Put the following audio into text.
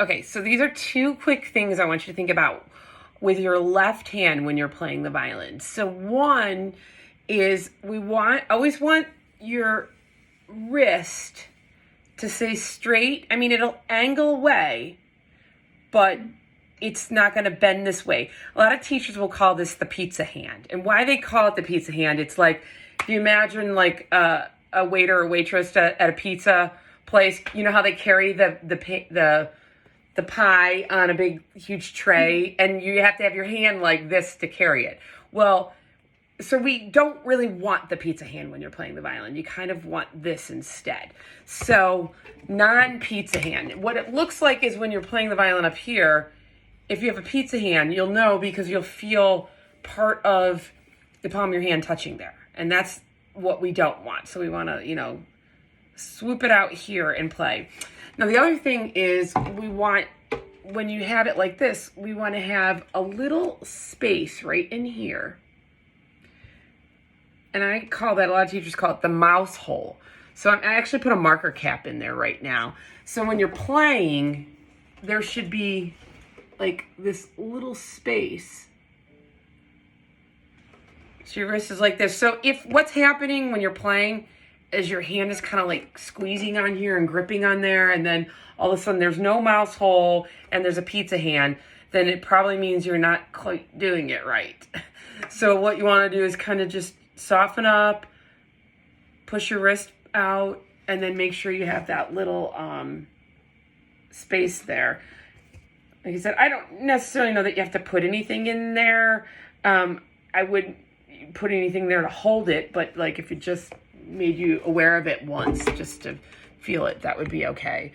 Okay, so these are two quick things I want you to think about with your left hand when you're playing the violin. So one is always want your wrist to stay straight. I mean, it'll angle away, but it's not going to bend this way. A lot of teachers will call this the pizza hand. And why they call it the pizza hand, it's like, if you imagine like a waiter or waitress at a pizza place, you know how they carry the pie on a big, huge tray, and you have to have your hand like this to carry it. Well, so we don't really want the pizza hand when you're playing the violin. You kind of want this instead. So non-pizza hand. What it looks like is when you're playing the violin up here, if you have a pizza hand, you'll know because you'll feel part of the palm of your hand touching there. And that's what we don't want. So we want to, swoop it out here and play. Now, the other thing is when you have it like this, we want to have a little space right in here. And I call that, a lot of teachers call it the mouse hole. So I actually put a marker cap in there right now. So when you're playing, there should be like this little space. So your wrist is like this. So if what's happening when you're playing is your hand is kind of like squeezing on here and gripping on there, and then all of a sudden there's no mouse hole and there's a pizza hand, then it probably means you're not quite doing it right. So what you want to do is kind of just soften up, push your wrist out, and then make sure you have that little space there. Like I said, I don't necessarily know that you have to put anything in there. I wouldn't put anything there to hold it, but like if it just made you aware of it once just to feel it, that would be okay.